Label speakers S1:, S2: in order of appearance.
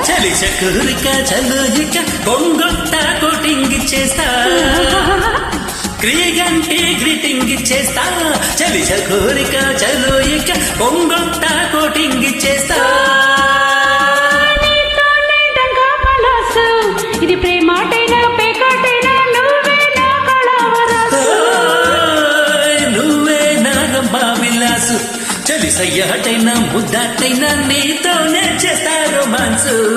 S1: చలి చకురిక చలుజిక కొంగొట్ట కోటింగ్ చేస్తా క్రియగంటి గ్రీటింగ్ చేస్తా చలి చకోరిక చలుజిక కొంగొట్ట కోటింగ్ చేస్తా
S2: ఇది ప్రేమాటైనా పేకాటైనా
S1: నువ్వే నా రమ్మా విలాసు చలి సయ్యాటైనా ముద్దాటైనా నీతోనే చేస్తా రొమాన్సు